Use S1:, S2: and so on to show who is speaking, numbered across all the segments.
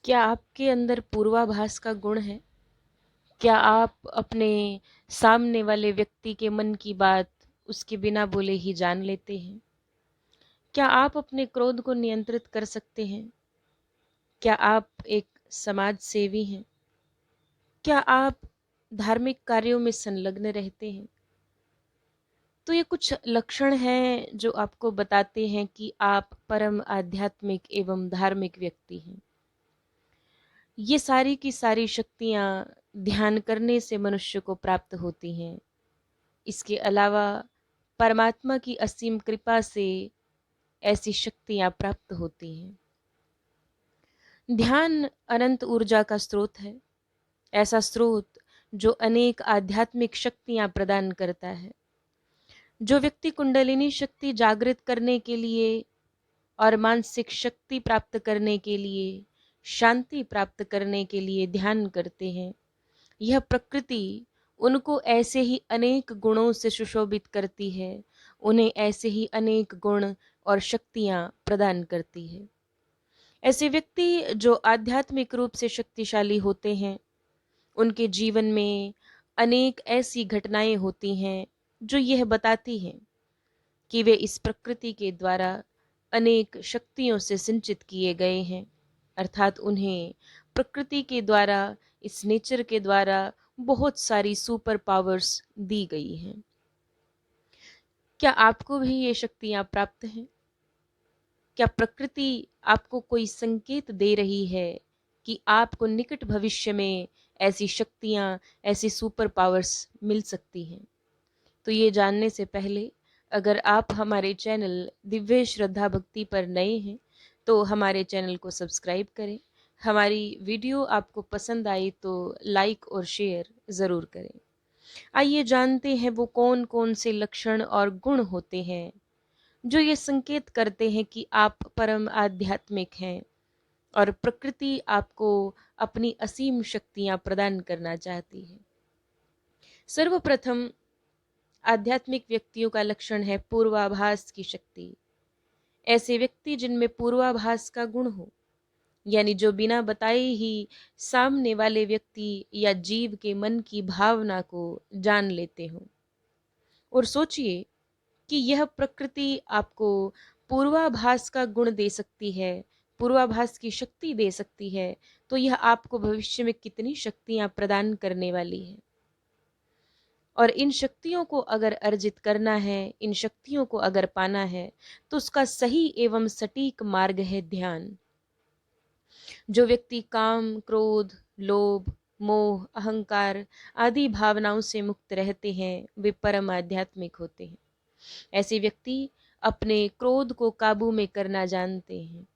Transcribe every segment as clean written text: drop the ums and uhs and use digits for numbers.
S1: क्या आपके अंदर पूर्वाभास का गुण है? क्या आप अपने सामने वाले व्यक्ति के मन की बात उसके बिना बोले ही जान लेते हैं? क्या आप अपने क्रोध को नियंत्रित कर सकते हैं? क्या आप एक समाज सेवी हैं? क्या आप धार्मिक कार्यों में संलग्न रहते हैं? तो ये कुछ लक्षण हैं जो आपको बताते हैं कि आप परम आध्यात्मिक एवं धार्मिक व्यक्ति हैं। ये सारी की सारी शक्तियाँ ध्यान करने से मनुष्य को प्राप्त होती हैं। इसके अलावा परमात्मा की असीम कृपा से ऐसी शक्तियाँ प्राप्त होती हैं। ध्यान अनंत ऊर्जा का स्रोत है, ऐसा स्रोत जो अनेक आध्यात्मिक शक्तियाँ प्रदान करता है। जो व्यक्ति कुंडलिनी शक्ति जागृत करने के लिए और मानसिक शक्ति प्राप्त करने के लिए, शांति प्राप्त करने के लिए ध्यान करते हैं, यह प्रकृति उनको ऐसे ही अनेक गुणों से सुशोभित करती है, उन्हें ऐसे ही अनेक गुण और शक्तियाँ प्रदान करती है। ऐसे व्यक्ति जो आध्यात्मिक रूप से शक्तिशाली होते हैं, उनके जीवन में अनेक ऐसी घटनाएं होती हैं जो यह बताती हैं कि वे इस प्रकृति के द्वारा अनेक शक्तियों से सिंचित किए गए हैं, अर्थात उन्हें प्रकृति के द्वारा, इस नेचर के द्वारा बहुत सारी सुपर पावर्स दी गई हैं। क्या आपको भी ये शक्तियाँ प्राप्त हैं? क्या प्रकृति आपको कोई संकेत दे रही है कि आपको निकट भविष्य में ऐसी शक्तियाँ, ऐसी सुपर पावर्स मिल सकती हैं? तो ये जानने से पहले अगर आप हमारे चैनल दिव्य श्रद्धा भक्ति पर नए हैं तो हमारे चैनल को सब्सक्राइब करें। हमारी वीडियो आपको पसंद आई तो लाइक और शेयर ज़रूर करें। आइए जानते हैं वो कौन कौन से लक्षण और गुण होते हैं जो ये संकेत करते हैं कि आप परम आध्यात्मिक हैं और प्रकृति आपको अपनी असीम शक्तियाँ प्रदान करना चाहती है। सर्वप्रथम आध्यात्मिक व्यक्तियों का लक्षण है पूर्वाभास की शक्ति। ऐसे व्यक्ति जिनमें पूर्वाभास का गुण हो, यानी जो बिना बताए ही सामने वाले व्यक्ति या जीव के मन की भावना को जान लेते हो। और सोचिए कि यह प्रकृति आपको पूर्वाभास का गुण दे सकती है, पूर्वाभास की शक्ति दे सकती है, तो यह आपको भविष्य में कितनी शक्तियां प्रदान करने वाली है। और इन शक्तियों को अगर अर्जित करना है, इन शक्तियों को अगर पाना है, तो उसका सही एवं सटीक मार्ग है ध्यान। जो व्यक्ति काम, क्रोध, लोभ, मोह, अहंकार आदि भावनाओं से मुक्त रहते हैं, वे परम आध्यात्मिक होते हैं। ऐसे व्यक्ति अपने क्रोध को काबू में करना जानते हैं।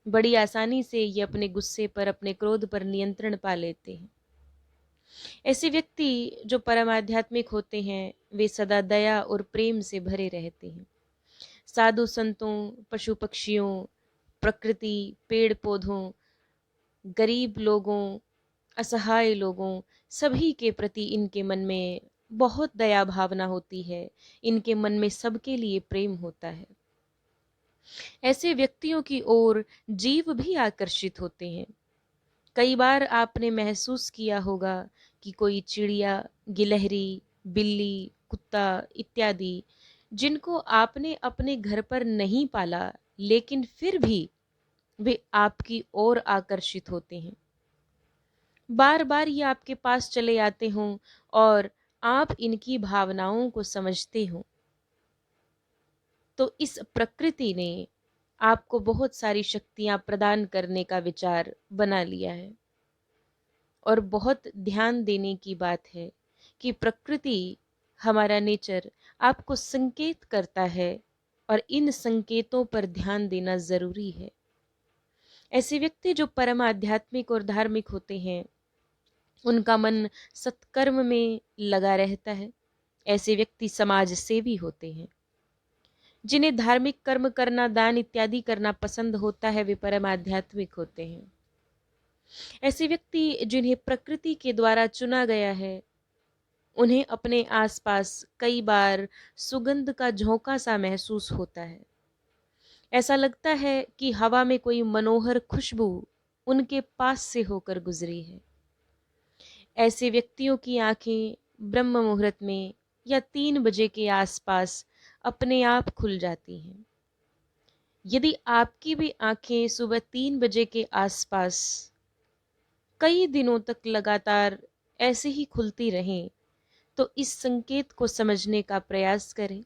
S1: बड़ी आसानी से ये अपने गुस्से पर, अपने क्रोध पर नियंत्रण पा लेते हैं। ऐसे व्यक्ति जो परम आध्यात्मिक होते हैं, वे सदा दया और प्रेम से भरे रहते हैं। साधु संतों, पशु पक्षियों, प्रकृति, पेड़ पौधों, गरीब लोगों, असहाय लोगों, सभी के प्रति इनके मन में बहुत दया भावना होती है। इनके मन में सबके लिए प्रेम होता है। ऐसे व्यक्तियों की ओर जीव भी आकर्षित होते हैं। कई बार आपने महसूस किया होगा कि कोई चिड़िया, गिलहरी, बिल्ली, कुत्ता इत्यादि जिनको आपने अपने घर पर नहीं पाला, लेकिन फिर भी वे आपकी ओर आकर्षित होते हैं। बार बार ये आपके पास चले आते हों और आप इनकी भावनाओं को समझते हो, तो इस प्रकृति ने आपको बहुत सारी शक्तियां प्रदान करने का विचार बना लिया है। और बहुत ध्यान देने की बात है कि प्रकृति, हमारा नेचर आपको संकेत करता है और इन संकेतों पर ध्यान देना जरूरी है। ऐसे व्यक्ति जो परम आध्यात्मिक और धार्मिक होते हैं, उनका मन सत्कर्म में लगा रहता है। ऐसे व्यक्ति समाज सेवी होते हैं। जिन्हें धार्मिक कर्म करना, दान इत्यादि करना पसंद होता है, वे परम आध्यात्मिक होते हैं। ऐसे व्यक्ति जिन्हें प्रकृति के द्वारा चुना गया है, उन्हें अपने आसपास कई बार सुगंध का झोंका सा महसूस होता है। ऐसा लगता है कि हवा में कोई मनोहर खुशबू उनके पास से होकर गुजरी है। ऐसे व्यक्तियों की आंखें ब्रह्म मुहूर्त में या 3 बजे के आसपास अपने आप खुल जाती हैं। यदि आपकी भी आंखें सुबह 3 बजे के आसपास कई दिनों तक लगातार ऐसे ही खुलती रहें, तो इस संकेत को समझने का प्रयास करें।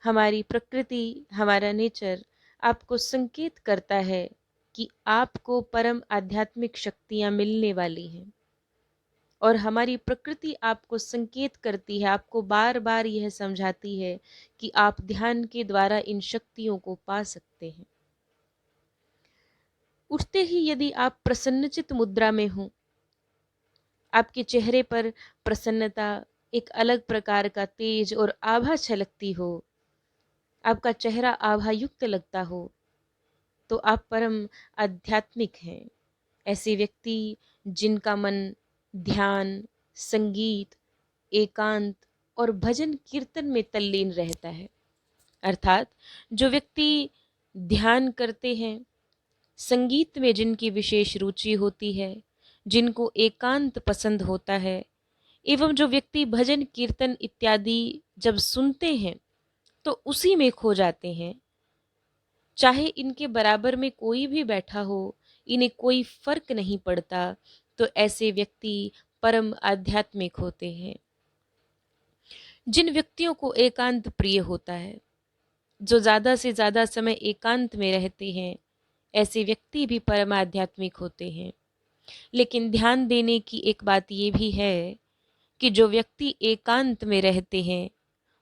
S1: हमारी प्रकृति, हमारा नेचर आपको संकेत करता है कि आपको परम आध्यात्मिक शक्तियां मिलने वाली हैं, और हमारी प्रकृति आपको संकेत करती है, आपको बार बार यह समझाती है कि आप ध्यान के द्वारा इन शक्तियों को पा सकते हैं। उठते ही यदि आप प्रसन्नचित मुद्रा में हों, आपके चेहरे पर प्रसन्नता, एक अलग प्रकार का तेज और आभा छलकती हो, आपका चेहरा आभायुक्त लगता हो, तो आप परम आध्यात्मिक हैं। ऐसे व्यक्ति जिनका मन ध्यान, संगीत, एकांत और भजन कीर्तन में तल्लीन रहता है, अर्थात जो व्यक्ति ध्यान करते हैं, संगीत में जिनकी विशेष रुचि होती है, जिनको एकांत पसंद होता है, एवं जो व्यक्ति भजन कीर्तन इत्यादि जब सुनते हैं तो उसी में खो जाते हैं, चाहे इनके बराबर में कोई भी बैठा हो, इन्हें कोई फर्क नहीं पड़ता, तो ऐसे व्यक्ति परम आध्यात्मिक होते हैं। जिन व्यक्तियों को एकांत प्रिय होता है, जो ज्यादा से ज्यादा समय एकांत में रहते हैं, ऐसे व्यक्ति भी परम आध्यात्मिक होते हैं। लेकिन ध्यान देने की एक बात ये भी है कि जो व्यक्ति एकांत में रहते हैं,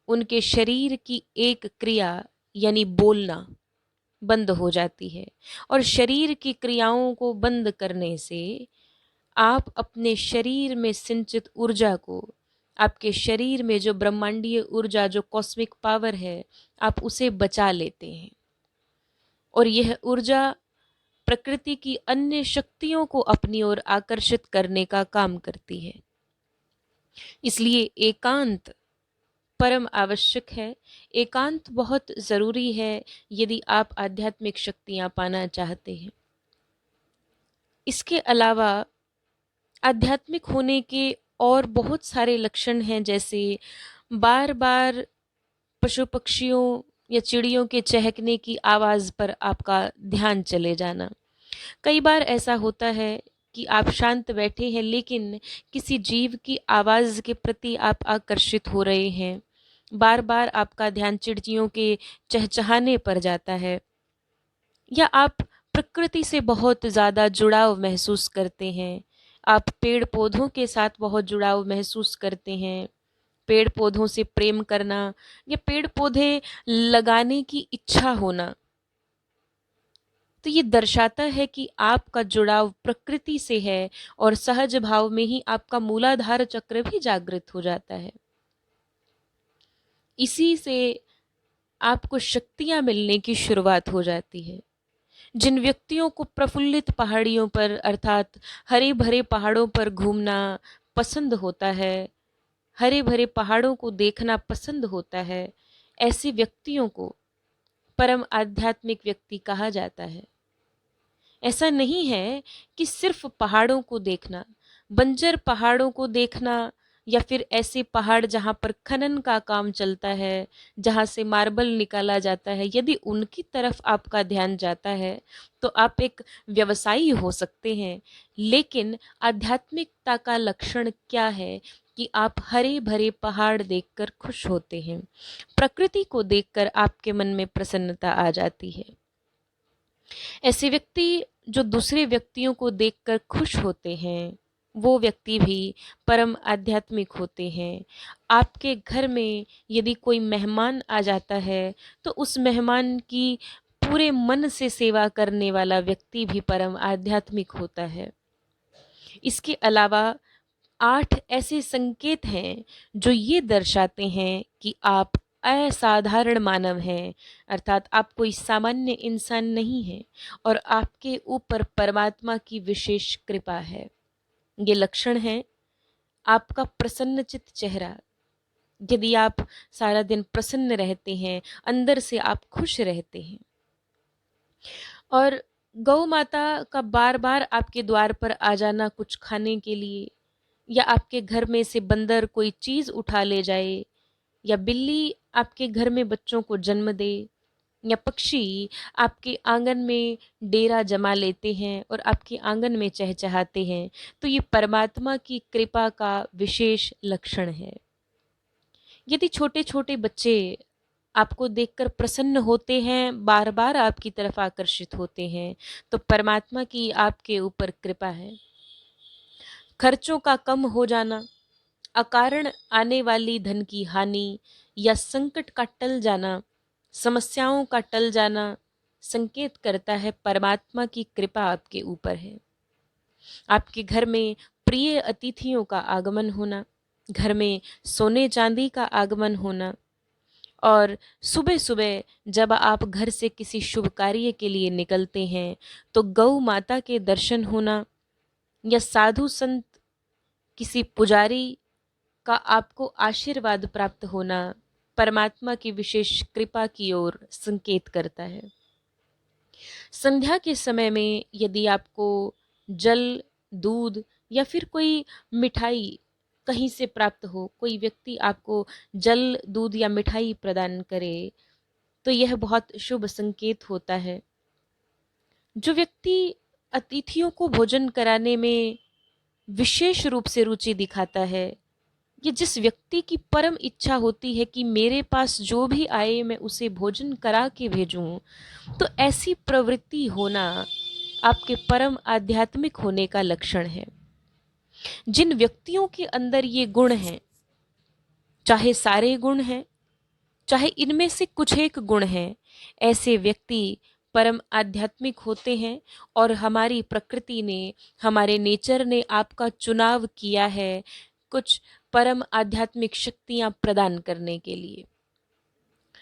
S1: उनके शरीर की एक क्रिया यानी बोलना बंद हो जाती है, और शरीर की क्रियाओं को बंद करने से आप अपने शरीर में संचित ऊर्जा को, आपके शरीर में जो ब्रह्मांडीय ऊर्जा, जो कॉस्मिक पावर है, आप उसे बचा लेते हैं, और यह ऊर्जा प्रकृति की अन्य शक्तियों को अपनी ओर आकर्षित करने का काम करती है। इसलिए एकांत परम आवश्यक है। एकांत बहुत जरूरी है यदि आप आध्यात्मिक शक्तियां पाना चाहते हैं। इसके अलावा आध्यात्मिक होने के और बहुत सारे लक्षण हैं, जैसे बार बार पशु पक्षियों या चिड़ियों के चहकने की आवाज पर आपका ध्यान चले जाना। कई बार ऐसा होता है कि आप शांत बैठे हैं, लेकिन किसी जीव की आवाज के प्रति आप आकर्षित हो रहे हैं, बार बार आपका ध्यान चिड़ियों के चहचहाने पर जाता है, या आप प्रकृति से बहुत ज़्यादा जुड़ाव महसूस करते हैं, आप पेड़ पौधों के साथ बहुत जुड़ाव महसूस करते हैं, पेड़ पौधों से प्रेम करना या पेड़ पौधे लगाने की इच्छा होना, तो ये दर्शाता है कि आपका जुड़ाव प्रकृति से है, और सहज भाव में ही आपका मूलाधार चक्र भी जागृत हो जाता है। इसी से आपको शक्तियां मिलने की शुरुआत हो जाती है। जिन व्यक्तियों को प्रफुल्लित पहाड़ियों पर, अर्थात हरे भरे पहाड़ों पर घूमना पसंद होता है, हरे भरे पहाड़ों को देखना पसंद होता है, ऐसे व्यक्तियों को परम आध्यात्मिक व्यक्ति कहा जाता है। ऐसा नहीं है कि सिर्फ पहाड़ों को देखना, बंजर पहाड़ों को देखना, या फिर ऐसे पहाड़ जहाँ पर खनन का काम चलता है, जहाँ से मार्बल निकाला जाता है, यदि उनकी तरफ आपका ध्यान जाता है तो आप एक व्यवसायी हो सकते हैं। लेकिन आध्यात्मिकता का लक्षण क्या है कि आप हरे भरे पहाड़ देखकर खुश होते हैं, प्रकृति को देखकर आपके मन में प्रसन्नता आ जाती है। ऐसे व्यक्ति जो दूसरे व्यक्तियों को देखकर खुश होते हैं, वो व्यक्ति भी परम आध्यात्मिक होते हैं। आपके घर में यदि कोई मेहमान आ जाता है, तो उस मेहमान की पूरे मन से सेवा करने वाला व्यक्ति भी परम आध्यात्मिक होता है। इसके अलावा 8 ऐसे संकेत हैं जो ये दर्शाते हैं कि आप असाधारण मानव हैं, अर्थात आप कोई सामान्य इंसान नहीं हैं, और आपके ऊपर परमात्मा की विशेष कृपा है। ये लक्षण है आपका प्रसन्नचित चेहरा। यदि आप सारा दिन प्रसन्न रहते हैं, अंदर से आप खुश रहते हैं, और गौ माता का बार बार आपके द्वार पर आ जाना कुछ खाने के लिए, या आपके घर में से बंदर कोई चीज उठा ले जाए, या बिल्ली आपके घर में बच्चों को जन्म दे, या पक्षी आपके आंगन में डेरा जमा लेते हैं और आपके आंगन में चहचहाते हैं, तो ये परमात्मा की कृपा का विशेष लक्षण है। यदि छोटे छोटे बच्चे आपको देखकर प्रसन्न होते हैं, बार बार आपकी तरफ आकर्षित होते हैं, तो परमात्मा की आपके ऊपर कृपा है। खर्चों का कम हो जाना, अकारण आने वाली धन की हानि या संकट का टल जाना, समस्याओं का टल जाना संकेत करता है परमात्मा की कृपा आपके ऊपर है। आपके घर में प्रिय अतिथियों का आगमन होना, घर में सोने चांदी का आगमन होना, और सुबह सुबह जब आप घर से किसी शुभ कार्य के लिए निकलते हैं तो गौ माता के दर्शन होना, या साधु संत किसी पुजारी का आपको आशीर्वाद प्राप्त होना परमात्मा की विशेष कृपा की ओर संकेत करता है। संध्या के समय में यदि आपको जल, दूध या फिर कोई मिठाई कहीं से प्राप्त हो, कोई व्यक्ति आपको जल, दूध या मिठाई प्रदान करे, तो यह बहुत शुभ संकेत होता है। जो व्यक्ति अतिथियों को भोजन कराने में विशेष रूप से रुचि दिखाता है, ये जिस व्यक्ति की परम इच्छा होती है कि मेरे पास जो भी आए मैं उसे भोजन करा के भेजूं, तो ऐसी प्रवृत्ति होना आपके परम आध्यात्मिक होने का लक्षण है। जिन व्यक्तियों के अंदर ये गुण हैं, चाहे सारे गुण हैं, चाहे इनमें से कुछ एक गुण हैं, ऐसे व्यक्ति परम आध्यात्मिक होते हैं, और हमारी प्रकृति ने, हमारे नेचर ने आपका चुनाव किया है कुछ परम आध्यात्मिक शक्तियां प्रदान करने के लिए।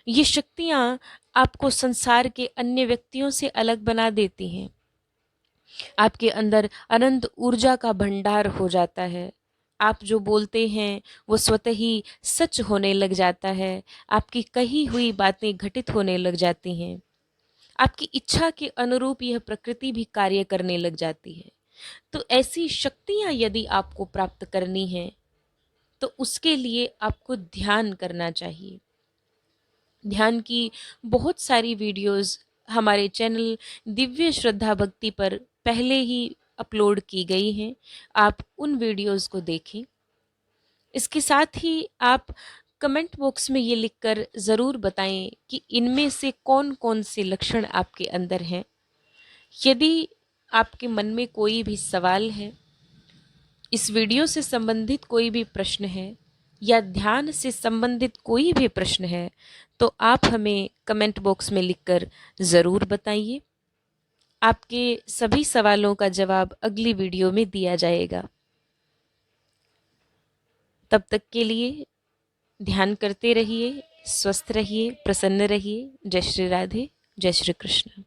S1: ये शक्तियां आपको संसार के अन्य व्यक्तियों से अलग बना देती हैं। आपके अंदर अनंत ऊर्जा का भंडार हो जाता है। आप जो बोलते हैं वो स्वतः ही सच होने लग जाता है। आपकी कही हुई बातें घटित होने लग जाती हैं। आपकी इच्छा के अनुरूप यह प्रकृति भी कार्य करने लग जाती है। तो ऐसी शक्तियां यदि आपको प्राप्त करनी है तो उसके लिए आपको ध्यान करना चाहिए। ध्यान की बहुत सारी वीडियोस हमारे चैनल दिव्य श्रद्धा भक्ति पर पहले ही अपलोड की गई हैं, आप उन वीडियोस को देखें। इसके साथ ही आप कमेंट बॉक्स में ये लिखकर ज़रूर बताएं कि इनमें से कौन कौन से लक्षण आपके अंदर हैं। यदि आपके मन में कोई भी सवाल है, इस वीडियो से संबंधित कोई भी प्रश्न है, या ध्यान से संबंधित कोई भी प्रश्न है, तो आप हमें कमेंट बॉक्स में लिखकर ज़रूर बताइए। आपके सभी सवालों का जवाब अगली वीडियो में दिया जाएगा। तब तक के लिए ध्यान करते रहिए, स्वस्थ रहिए, प्रसन्न रहिए। जय श्री राधे, जय श्री कृष्ण।